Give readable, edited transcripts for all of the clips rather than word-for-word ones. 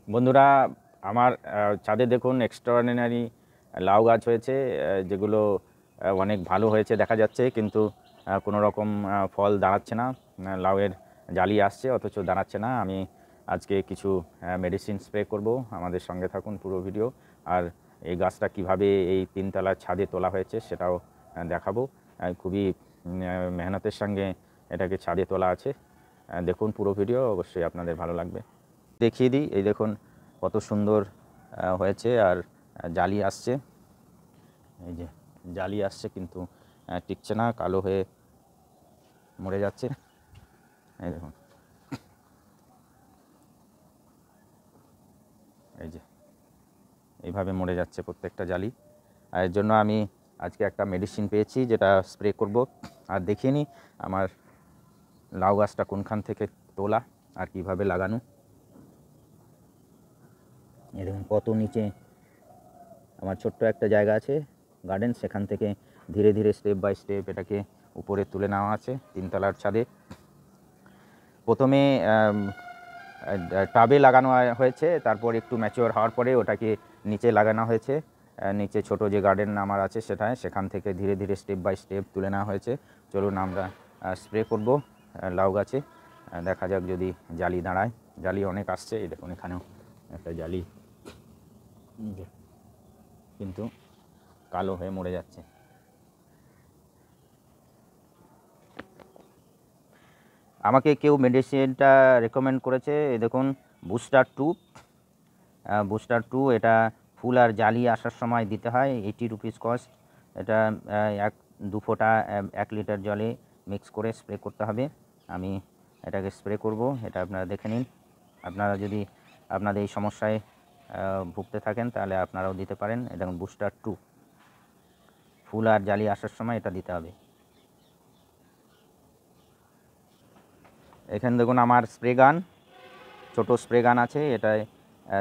বন্ধুরা, আমার ছাদে দেখুন এক্সট্রাঅর্ডিনারি লাউ গাছ হয়েছে, যেগুলো অনেক ভালো হয়েছে দেখা যাচ্ছে, কিন্তু কোনো রকম ফল দাঁড়াচ্ছে না। লাউয়ের জালি আসছে অথচ দাঁড়াচ্ছে না। আমি আজকে কিছু মেডিসিন স্প্রে করব। আমাদের সঙ্গে থাকুন পুরো ভিডিও। আর এই গাছটা কিভাবে এই তিনতলার ছাদে তোলা হয়েছে সেটাও দেখাবো। খুবই মেহনতের সঙ্গে এটাকে ছাদে তোলা আছে। দেখুন পুরো ভিডিও, অবশ্যই আপনাদের ভালো লাগবে। দেখিয়ে দিই, এই দেখুন কত সুন্দর হয়েছে। আর জালি আসছে, এই যে জালি আসছে, কিন্তু টিকছে না, কালো হয়ে মরে যাচ্ছে। এই দেখুন, এই যে এইভাবে মরে যাচ্ছে প্রত্যেকটা জালি। আর এর জন্য আমি আজকে একটা মেডিসিন পেয়েছি, যেটা স্প্রে করব। আর দেখিয়ে নিই আমার লাউ গাছটা কোনখান থেকে তোলা আর কিভাবে লাগানো। এই দেখুন কত নিচে আমার ছোট্ট একটা জায়গা আছে গার্ডেন, সেখান থেকে ধীরে ধীরে স্টেপ বাই স্টেপ এটাকে উপরে তুলে নেওয়া আছে তিনতলার ছাদে। প্রথমে টাবে লাগানো হয়েছে, তারপর একটু ম্যাচিওর হওয়ার পরে ওটাকে নিচে লাগানো হয়েছে। নিচে ছোট যে গার্ডেন আমার আছে সেখান থেকে ধীরে ধীরে স্টেপ বাই স্টেপ তুলে নেওয়া হয়েছে। চলুন আমরা স্প্রে করব লাউ গাছে। দেখা যাক যদি জালি দাঁড়ায়। জালি অনেক আসছে, এই দেখুন এখানেও একটা জালি, কিন্তু কালো হয়ে মরে যাচ্ছে। আমাকে কেউ মেডিসিনটা রেকমেন্ড করেছে, এই দেখুন বুস্টার 2। বুস্টার 2 এটা ফুল আর জালি আসার সময় দিতে হয়, 80 রুপিস কস্ট। এটা 1-2 ফোঁটা 1 লিটার জলে মিক্স করে স্প্রে করতে হবে। আমি এটাকে স্প্রে করব, এটা আপনারা দেখে নিন। আপনারা যদি আপনাদের এই সমস্যায় ভুগতে থাকেন তাহলে আপনারাও দিতে পারেন। এটা দেখুন বুস্টার 2, ফুল আর জালি আসার সময় এটা দিতে হবে। এখানে দেখুন আমার স্প্রে গান, ছোট স্প্রে গান আছে, এটায়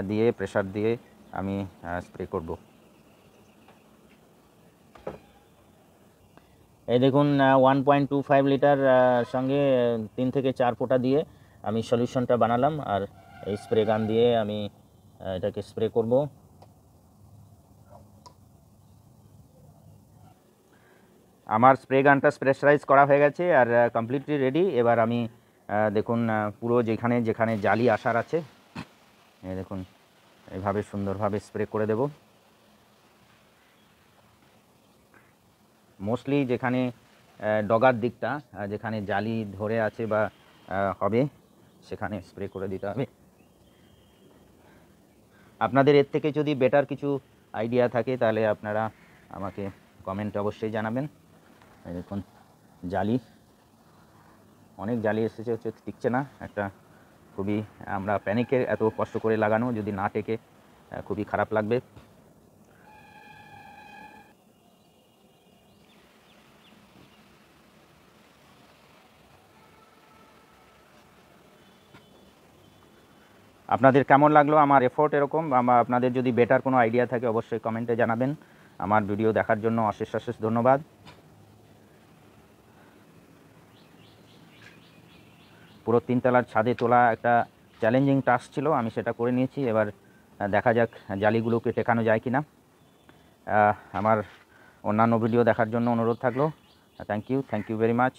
দিয়ে প্রেসার দিয়ে আমি স্প্রে করব। এই দেখুন 1.25 লিটার সঙ্গে 3 থেকে 4 ফোঁটা দিয়ে আমি সলিউশনটা বানালাম, আর এই স্প্রে গান দিয়ে আমি এটাকে স্প্রে করব। আমার স্প্রে গানটা প্রেসারাইজ করা হয়ে গেছে আর কমপ্লিটলি রেডি। এবার আমি দেখুন পুরো যেখানে যেখানে জালি আসার আছে, এই দেখুন এইভাবে সুন্দরভাবে স্প্রে করে দেব। মোস্টলি যেখানে ডগার দিকটা, যেখানে জালি ধরে আছে বা হবে, সেখানে স্প্রে করে দিতে হবে। আপনাদের এর থেকে যদি বেটার কিছু আইডিয়া থাকে তাহলে আপনারা আমাকে কমেন্টে অবশ্যই জানাবেন। এই দেখুন জালি, অনেক জালি এসেছে, হচ্ছে টিকছে না। একটা খুবই, আমরা প্যানিকে এত কষ্ট করে লাগানো, যদি না টেকে খুবই খারাপ লাগবে। আপনাদের কেমন লাগলো আমার এফোর্ট এরকম? আপনাদের যদি বেটার কোনো আইডিয়া থাকে অবশ্যই কমেন্টে জানাবেন। আমার ভিডিও দেখার জন্য অশেষ অশেষ ধন্যবাদ। পুরো তিনতলার ছাদে তোলা একটা চ্যালেঞ্জিং টাস্ক ছিল, আমি সেটা করে নিয়েছি। এবার দেখা যাক জালিগুলোকে টেকানো যায় কি না। আমার অন্যান্য ভিডিও দেখার জন্য অনুরোধ থাকলো। Thank you very much.